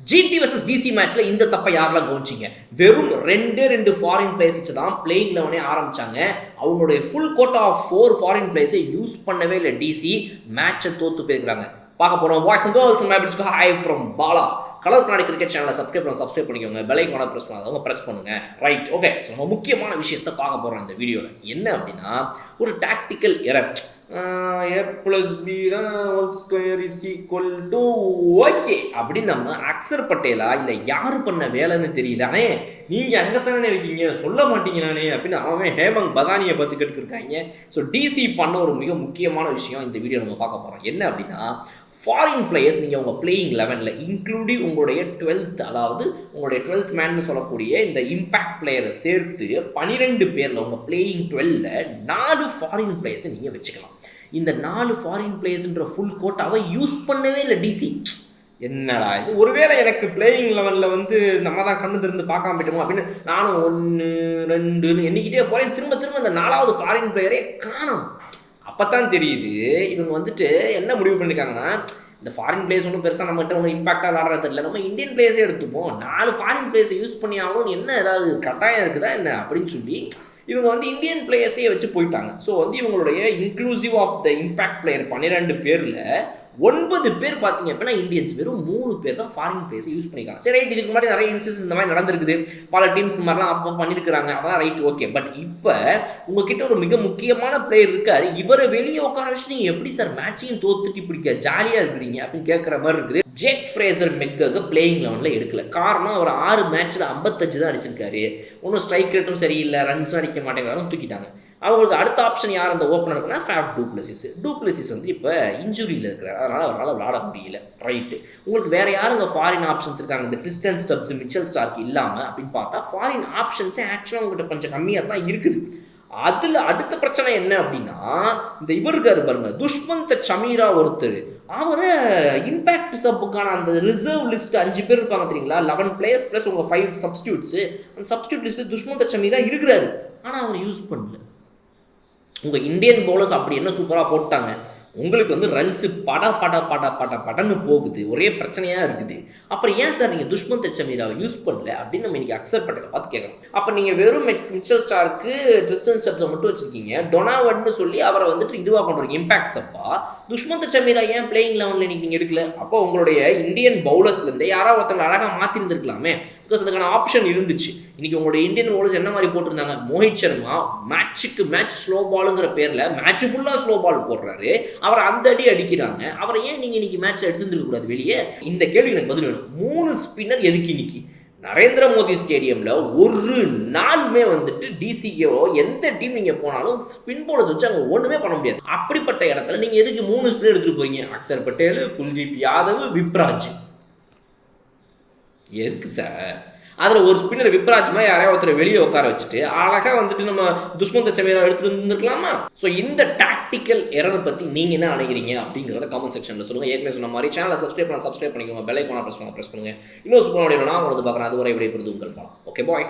GT versus DC மேட்ச்ல இந்த தப்பை யாரெல்லாம் கவனிச்சிங்க? வெறும் ரெண்டு ஃபாரின் பிளேயர்ஸ் வச்சு தான் பிளேயிங் 11 ஆரம்பிச்சாங்க. அவங்களுடைய ஃபுல் கோட்டா ஆஃப் 4 ஃபாரின் பிளேயர்ஸை யூஸ் பண்ணவே இல்லை. டிசி மேட்சை தோத்து போயிருக்காங்க. பார்க்க போறோம். பாய்ஸ் அண்ட் கேர்ள்ஸ் மேட்ச்க்கு ஹை ஃப்ரம் பாலா. கலர் கண்ணாடி கிரிக்கெட் சேனலை சப்ஸ்கிரைப் பண்ணிக்கோங்க. பெல் ஐகானை பிரஸ் பண்ணாதவங்க பிரஸ் பண்ணுங்க. Right, okay. ஸோ நம்ம முக்கியமான விஷயத்தை பார்க்க போறோம் இந்த வீடியோவில். என்ன அப்படின்னா, ஒரு டாக்டிக்கல் எரர். A+B = ஓகே அப்படின்னு நம்ம அக்சர் பட்டேலா இல்லை யாரு பண்ண வேலைன்னு தெரியல. ஆனால் நீங்கள் அங்கத்தானே இருக்கீங்க, சொல்ல மாட்டீங்களானே அப்படின்னு அவன் ஹேமங் பதானியை பற்றி கேட்டுருக்காங்க. ஸோ டிசி பண்ண ஒரு மிக முக்கியமான விஷயம் இந்த வீடியோ நம்ம பார்க்க போகிறோம். என்ன அப்படின்னா, ஃபாரின் பிளேயர்ஸ் நீங்கள் உங்கள் பிளேயிங் 11 இன்க்ளூடிங் உங்களுடைய 12th, அதாவது உங்களுடைய 12th மேன்னு சொல்லக்கூடிய இந்த இம்பேக்ட் பிளேயரை சேர்த்து 12 பேரில் உங்கள் பிளேயிங் 12 4 ஃபாரின் பிளேயர்ஸை நீங்கள் வச்சுக்கலாம். இந்த 4 ஃபாரின் பிளேயர்ஸ்ன்ற ஃபுல் கோட்டாவை யூஸ் பண்ணவே இல்லை டிசி. என்னடா இது, ஒருவேளை எனக்கு பிளேயிங் 11 வந்து நம்ம தான் கண்ணு திறந்து பார்க்காம போயிட்டோமோ அப்படின்னு நானும் 1 2ன்னு எண்ணிக்கிட்டே போகிறேன். திரும்ப இந்த 4வது ஃபாரின் பிளேயரே காணோம். அப்போ தான் தெரியுது இவங்க வந்துட்டு என்ன முடிவு பண்ணியிருக்காங்கன்னா, இந்த ஃபாரின் பிளேயர்ஸ் ஒன்றும் பெருசாக நம்மகிட்ட ஒன்றும் இம்பாக்டாக விளாடுறது தெரியல, நம்ம இந்தியன் பிளேயர்ஸே எடுத்துப்போம், 4 ஃபாரின் பிளேயர்ஸை யூஸ் பண்ணி ஆகணும், என்ன ஏதாவது கட்டாயம் இருக்குதா என்ன அப்படின்னு சொல்லி இவங்க வந்து இந்தியன் பிளேயர்ஸே வச்சு போயிட்டாங்க. ஸோ வந்து இவங்களுடைய inclusive of the impact player 12 பேரில் 9 பேர் பார்த்தீங்க அப்படின்னா இந்தியன்ஸ், வெறும் 3 பேர் தான் ஃபாரின் பிளேயர்ஸை யூஸ் பண்ணிக்கலாம். சரி, ரைட், இதுக்கு முன்னாடி நிறைய இன்சிடென்ட்ஸ் இந்த மாதிரி நடந்திருக்குது, பல டீம்ஸ் இந்த மாதிரிலாம் அப்போ பண்ணியிருக்கிறாங்க, அதான் ரைட், ஓகே. பட் இப்போ உங்ககிட்ட ஒரு மிக முக்கியமான பிளேயர் இருக்காரு, இவரை வெளியே உட்கார வச்சு நீங்கள் எப்படி சார் மேட்சையும் தோத்துட்டு பிடிக்க ஜாலியாக இருக்கிறீங்க அப்படின்னு கேட்குற மாதிரி இருக்குது. ஜேக் ஃப்ரேசர் மெக்கக பிளேயிங் 11 எடுக்கல. காரணம், அவர் 6 மேட்ச்சில் 55 தான் அடிச்சிருக்காரு. ஒன்றும் ஸ்ட்ரைக் ரேட்டும் சரியில்லை, ரன்ஸும் அடிக்க மாட்டேங்கிறாலும் தூக்கிட்டாங்க. அவங்களுக்கு அடுத்த ஆப்ஷன் யார் அந்த ஓப்பனர் இருக்குன்னா ஃபேஃப் டூப்ளசிஸ் வந்து இப்போ இன்ஜுரியில் இருக்கிறார், அதனால் அவரால் விளாட முடியல. ரைட்டு, உங்களுக்கு வேறு யாருங்க ஃபாரின் ஆப்ஷன்ஸ் இருக்காங்க இந்த டிரிஸ்டன் ஸ்டப்ஸ், மிச்சல் ஸ்டார்க் இல்லாமல் அப்படின்னு பார்த்தா ஃபாரின் ஆப்ஷன்ஸே ஆக்சுவலாக உங்கள்கிட்ட கொஞ்சம் கம்மியாக தான் இருக்குது. அதில் அடுத்த பிரச்சனை என்ன அப்படின்னா, இந்த இவர் இருக்காரு பாருங்க, துஷ்மந்த் சமீரா ஒருத்தர், அவரை இம்பேக்ட் சப்புக்கான அந்த ரிசர்வ் லிஸ்ட் 5 பேர் இருப்பாங்க தெரியுங்களா, 11 பிளேயர்ஸ் ப்ளஸ் உங்கள் 5 சப்ஸ்டியூட்ஸு, அந்த சப்ஸ்டியூட் லிஸ்ட்டு துஷ்மந்த் சமீரா இருக்கிறாரு, ஆனால் அவர் யூஸ் பண்ணல. உங்கள் இந்தியன் பவுலர்ஸ் அப்படி என்ன சூப்பராக போட்டாங்க, உங்களுக்கு வந்து ரன்ஸு படன்னு போகுது, ஒரே பிரச்சனையாக இருக்குது. அப்புறம் ஏன் சார் நீங்கள் துஷ்மந்த் சமீராவை யூஸ் பண்ணல அப்படின்னு நம்ம இன்றைக்கி அக்சர் பட்டதை பார்த்து கேட்கணும். அப்போ நீங்கள் வெறும் மிச்சல் ஸ்டார்க்கு ட்ரிஸ்டன் ஸ்டப்ஸை மட்டும் வச்சுருக்கீங்க, டொனாவட்னு சொல்லி அவரை வந்துட்டு இதுவாக கொண்டு வரீங்க இம்பாக்ட் சப்பா. துஷ்மந்த் சமீரா ஏன் பிளேயிங் 11 இன்றைக்கி நீங்கள் எடுக்கல? அப்போ உங்களுடைய இந்தியன் பவுலர்ஸ்லேருந்து யாராவது ஒருத்தவங்க அழகாக மாற்றிருந்துருக்கலாமே, பிகாஸ் அதுக்கான ஆப்ஷன் இருந்துச்சு. இன்றைக்கி உங்களுடைய இந்தியன் பவுலர்ஸ் என்ன மாதிரி போட்டிருந்தாங்க, மோஹித் சர்மா மேட்ச் ஸ்லோ பாலுங்கிற பேரில் மேட்ச் ஃபுல்லாக ஸ்லோ பால் போடுறாரு, அவரை அந்த அடி அடிக்கிறாங்க. அவரை ஏன் நீங்கள் இன்றைக்கி மேட்ச்சை எடுத்துருந்துருக்க கூடாது வெளியே? இந்த கேள்வி எனக்கு பதில் வேணும். 3 ஸ்பின்னர் எதுக்கு இன்னைக்கு நரேந்திர மோடி ஸ்டேடியமில் ஒரு நாளுமே வந்துட்டு டிசிக்கோ எந்த டீம் நீங்கள் போனாலும் ஸ்பின் பவுலர்ஸ் வச்சு அங்கே ஒன்றுமே பண்ண முடியாது. அப்படிப்பட்ட இடத்துல நீங்கள் எதுக்கு 3 ஸ்பின்னர் எடுத்துகிட்டு போறீங்க? அக்சர் பட்டேல், குல்தீப் யாதவ், விப்ராஜ், எதுக்கு சார்? அதில் ஒரு ஸ்பின்னர் விப்ராஜ் மாதிரி யாரையா ஒருத்தர் வெளியே உட்கார வச்சுட்டு அழகாக வந்துட்டு நம்ம துஷ்மந்த் சமீரா எடுத்துகிட்டு வந்துருக்கலாமா? ஸோ இந்த டாக்டிக்கல் எரரை பற்றி நீங்கள் என்ன நினைக்கிறீங்க அப்படிங்கிறத கமெண்ட் செக்ஷனில் சொல்லுங்கள். ஏற்கனவே சொன்ன மாதிரி சேனலை சப்ஸ்கிரைப் பண்ணிக்கோங்க, பெல் ஐகானை பிரஸ் பண்ணுங்கள். இன்னொரு சூப்பராக நான் உங்களுக்கு பார்க்குறேன். அதுவரை விடைபெறுது உங்கள் பாலம். ஓகே, பாய்.